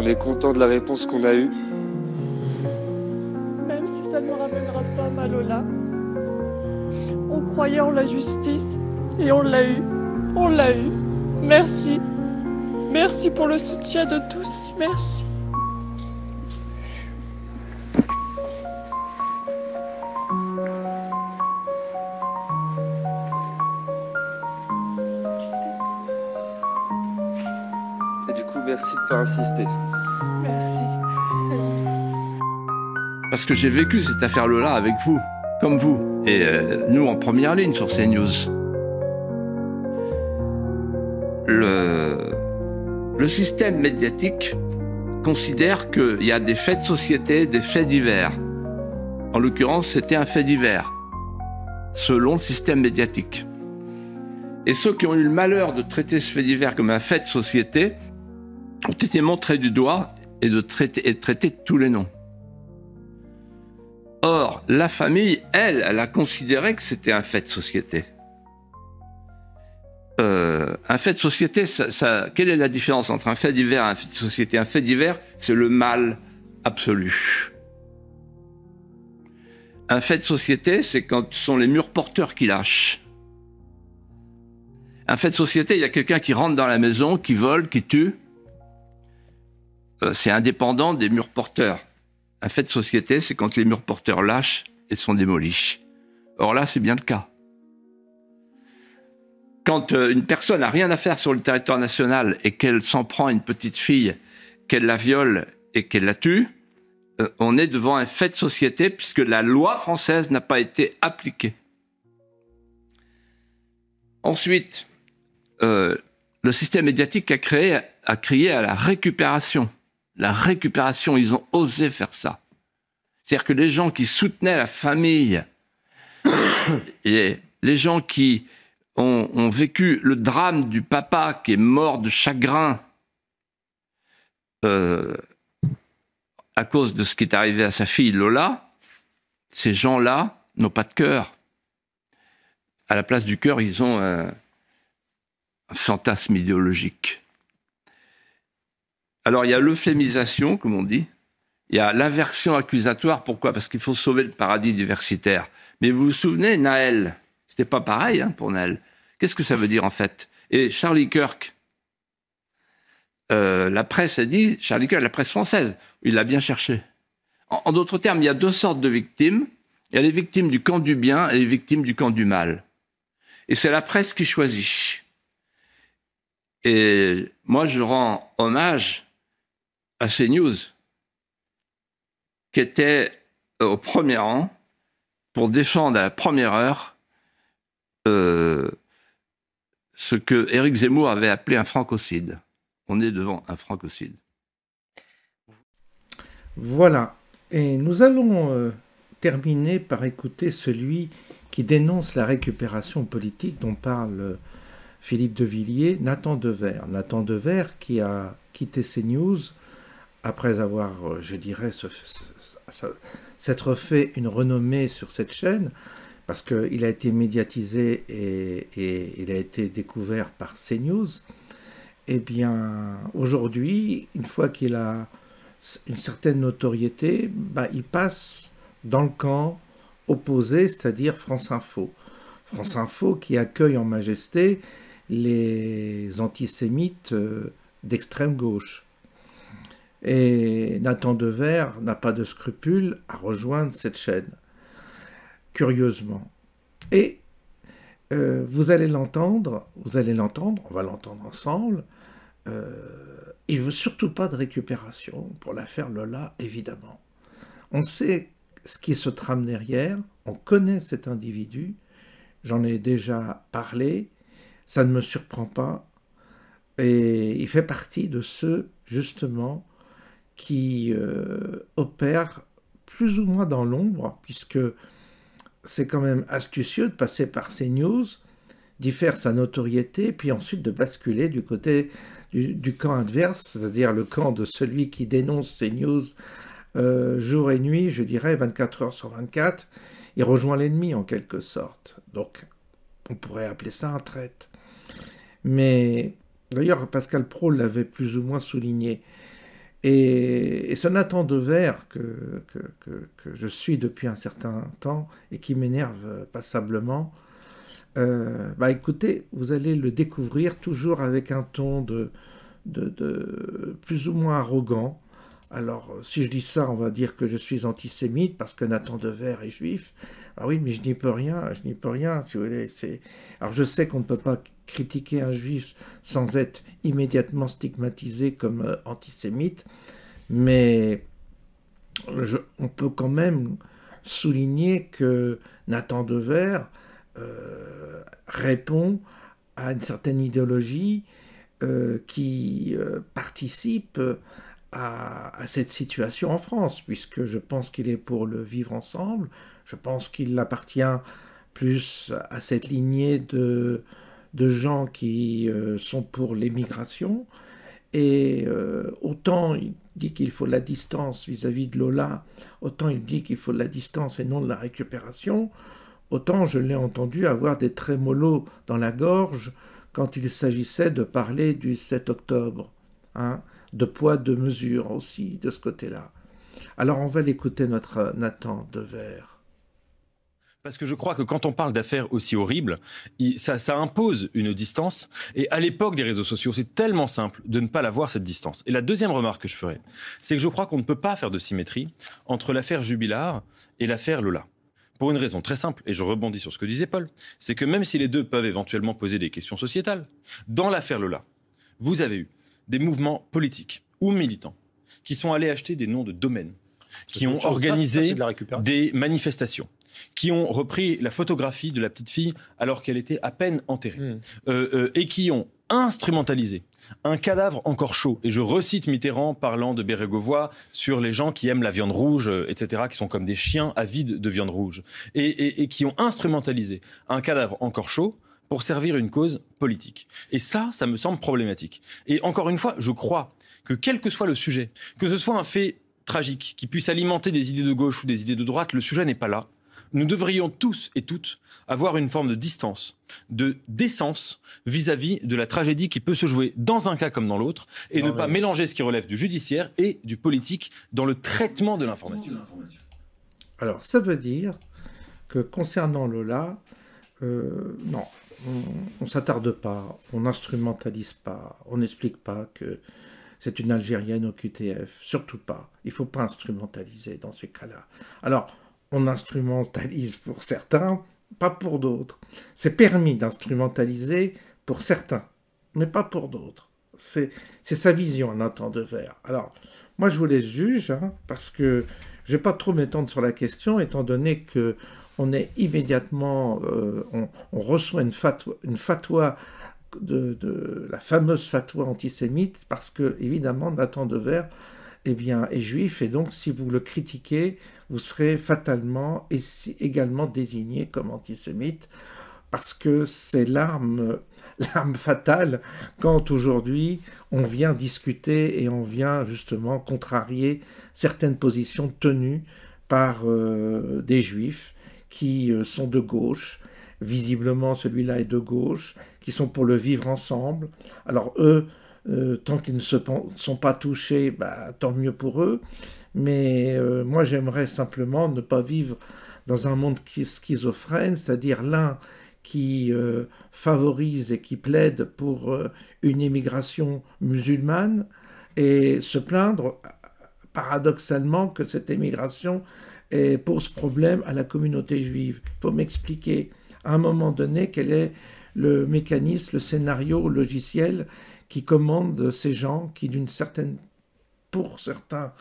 on est content de la réponse qu'on a eue. Même si ça ne nous ramènera pas Malola. On croyait en la justice et on l'a eu. On l'a eu. Merci. Merci pour le soutien de tous. Merci. Et du coup, merci de ne pas insister. Merci. Parce que j'ai vécu cette affaire Lola avec vous, comme vous, et nous en première ligne sur CNews. Le système médiatique considère qu'il y a des faits de société, des faits divers. En l'occurrence, c'était un fait divers, selon le système médiatique. Et ceux qui ont eu le malheur de traiter ce fait divers comme un fait de société ont été montrés du doigt et traités de tous les noms. Or, la famille, elle a considéré que c'était un fait de société. Un fait de société, quelle est la différence entre un fait divers et un fait de société? Un fait divers, c'est le mal absolu. Un fait de société, c'est quand ce sont les murs porteurs qui lâchent. Un fait de société, il y a quelqu'un qui rentre dans la maison, qui vole, qui tue. C'est indépendant des murs porteurs. Un fait de société, c'est quand les murs porteurs lâchent et sont démolis. Or là, c'est bien le cas. Quand une personne n'a rien à faire sur le territoire national et qu'elle s'en prend à une petite fille, qu'elle la viole et qu'elle la tue, on est devant un fait de société puisque la loi française n'a pas été appliquée. Ensuite, le système médiatique a crié à la récupération. La récupération, ils ont osé faire ça. C'est-à-dire que les gens qui soutenaient la famille, et les gens qui ont vécu le drame du papa qui est mort de chagrin à cause de ce qui est arrivé à sa fille Lola, ces gens-là n'ont pas de cœur. À la place du cœur, ils ont un fantasme idéologique. Alors, il y a l'euphémisation, comme on dit. Il y a l'inversion accusatoire. Pourquoi? Parce qu'il faut sauver le paradis diversitaire. Mais vous vous souvenez, Naël, c'était pas pareil pour Naël. Qu'est-ce que ça veut dire, en fait? Et Charlie Kirk, la presse a dit, Charlie Kirk, la presse française, il l'a bien cherché. En d'autres termes, il y a deux sortes de victimes. Il y a les victimes du camp du bien et les victimes du camp du mal. Et c'est la presse qui choisit. Et moi, je rends hommage à CNews, qui était au premier rang pour défendre à la première heure ce que Éric Zemmour avait appelé un francocide. On est devant un francocide. Voilà. Et nous allons terminer par écouter celui qui dénonce la récupération politique dont parle Philippe de Villiers, Nathan Dever. Nathan Dever qui a quitté CNews après avoir, je dirais, s'être fait une renommée sur cette chaîne, parce qu'il a été médiatisé et il a été découvert par CNews. Eh bien, aujourd'hui, une fois qu'il a une certaine notoriété, il passe dans le camp opposé, c'est-à-dire France Info. France Info qui accueille en majesté les antisémites d'extrême gauche. Et Nathan Dever n'a pas de scrupule à rejoindre cette chaîne, curieusement. Et vous allez l'entendre, on va l'entendre ensemble. Il ne veut surtout pas de récupération pour l'affaire Lola, évidemment. On sait ce qui se trame derrière, on connaît cet individu, j'en ai déjà parlé, ça ne me surprend pas, et il fait partie de ceux, justement, qui opèrent plus ou moins dans l'ombre, puisque c'est quand même astucieux de passer par CNews, d'y faire sa notoriété, puis ensuite de basculer du côté du camp adverse, c'est-à-dire le camp de celui qui dénonce CNews jour et nuit, je dirais 24 heures sur 24, il rejoint l'ennemi en quelque sorte. Donc, on pourrait appeler ça un traître. Mais, d'ailleurs, Pascal Praud l'avait plus ou moins souligné. Et ce Nathan Devers que je suis depuis un certain temps et qui m'énerve passablement, écoutez, vous allez le découvrir toujours avec un ton de plus ou moins arrogant. Alors, si je dis ça, on va dire que je suis antisémite parce que Nathan Devers est juif. Ah oui, mais je n'y peux rien, si vous voulez. Alors, je sais qu'on ne peut pas critiquer un juif sans être immédiatement stigmatisé comme antisémite, mais on peut quand même souligner que Nathan Devers répond à une certaine idéologie qui participe à cette situation en France, puisque je pense qu'il est pour le vivre ensemble, je pense qu'il appartient plus à cette lignée de gens qui sont pour l'émigration, et autant il dit qu'il faut la distance vis-à-vis de Lola, autant il dit qu'il faut de la distance et non de la récupération, autant je l'ai entendu avoir des trémolos dans la gorge quand il s'agissait de parler du 7 octobre, hein, de poids, de mesure aussi, de ce côté-là. Alors on va l'écouter, notre Nathan Devers. Parce que je crois que quand on parle d'affaires aussi horribles, ça impose une distance. Et à l'époque des réseaux sociaux, c'est tellement simple de ne pas l'avoir, cette distance. Et la deuxième remarque que je ferai, c'est que je crois qu'on ne peut pas faire de symétrie entre l'affaire Jubilard et l'affaire Lola. Pour une raison très simple, et je rebondis sur ce que disait Paul, c'est que même si les deux peuvent éventuellement poser des questions sociétales, dans l'affaire Lola, vous avez eu des mouvements politiques ou militants qui sont allés acheter des noms de domaines, qui ont organisé des manifestations, qui ont repris la photographie de la petite fille alors qu'elle était à peine enterrée, et qui ont instrumentalisé un cadavre encore chaud. Et je recite Mitterrand parlant de Bérégovoy sur les gens qui aiment la viande rouge, etc., qui sont comme des chiens avides de viande rouge, et qui ont instrumentalisé un cadavre encore chaud pour servir une cause politique. Et ça me semble problématique. Et encore une fois, je crois que quel que soit le sujet, que ce soit un fait tragique qui puisse alimenter des idées de gauche ou des idées de droite, le sujet n'est pas là. Nous devrions tous et toutes avoir une forme de distance, de décence vis-à-vis de la tragédie qui peut se jouer dans un cas comme dans l'autre, et ne pas mélanger ce qui relève du judiciaire et du politique dans le traitement de l'information. Alors, ça veut dire que concernant Lola, non, on ne s'attarde pas, on n'instrumentalise pas, on n'explique pas que c'est une Algérienne au QTF, surtout pas. Il ne faut pas instrumentaliser dans ces cas-là. Alors, on instrumentalise pour certains, pas pour d'autres. C'est permis d'instrumentaliser pour certains, mais pas pour d'autres. C'est sa vision, Nathan Devers. Alors, moi, je vous laisse juge, hein, parce que je ne vais pas trop m'étendre sur la question, étant donné que on est immédiatement, on reçoit une fatwa de la fameuse fatwa antisémite, parce que, évidemment, Nathan Devers est juif, et donc, si vous le critiquez, vous serez fatalement et également désigné comme antisémite, parce que c'est l'arme fatale quand aujourd'hui on vient discuter et on vient justement contrarier certaines positions tenues par des juifs qui sont de gauche. Visiblement, celui-là est de gauche, qui sont pour le vivre ensemble. Alors eux, tant qu'ils ne sont pas touchés, tant mieux pour eux. Mais moi, j'aimerais simplement ne pas vivre dans un monde schizophrène, c'est-à-dire l'un qui favorise et qui plaide pour une immigration musulmane et se plaindre, paradoxalement, que cette immigration pose problème à la communauté juive. Il faut m'expliquer à un moment donné quel est le mécanisme, le scénario, le logiciel qui commande ces gens qui, pour certains,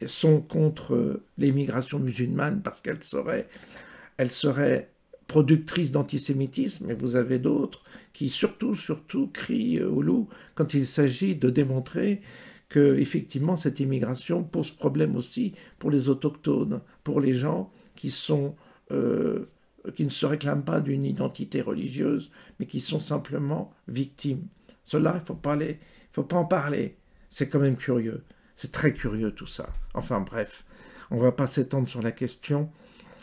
sont contre l'immigration musulmane parce qu'elle serait productrice d'antisémitisme, et vous avez d'autres qui surtout crient au loup quand il s'agit de démontrer que effectivement cette immigration pose problème aussi pour les autochtones, pour les gens qui ne se réclament pas d'une identité religieuse, mais qui sont simplement victimes. Cela, il faut pas en parler. C'est quand même curieux. C'est très curieux tout ça. Enfin bref, on ne va pas s'étendre sur la question,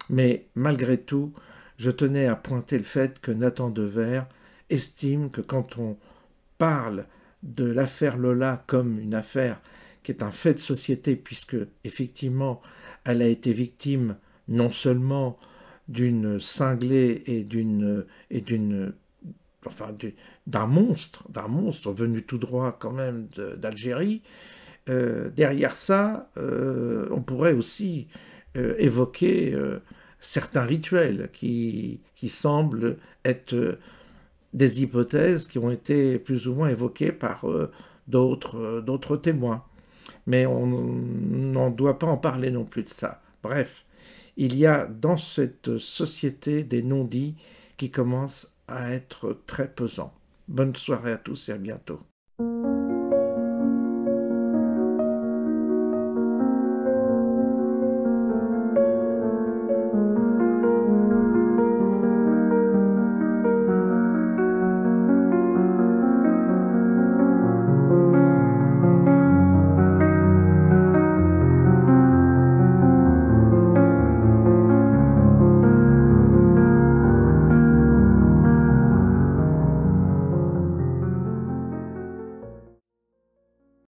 mais malgré tout, je tenais à pointer le fait que Nathan Devers estime que quand on parle de l'affaire Lola comme une affaire qui est un fait de société, puisque effectivement, elle a été victime non seulement d'une cinglée et d'un monstre venu tout droit quand même d'Algérie. Derrière ça, on pourrait aussi évoquer certains rituels qui semblent être des hypothèses qui ont été plus ou moins évoquées par d'autres témoins. Mais on n'en doit pas en parler non plus de ça. Bref, il y a dans cette société des non-dits qui commencent à être très pesants. Bonne soirée à tous et à bientôt.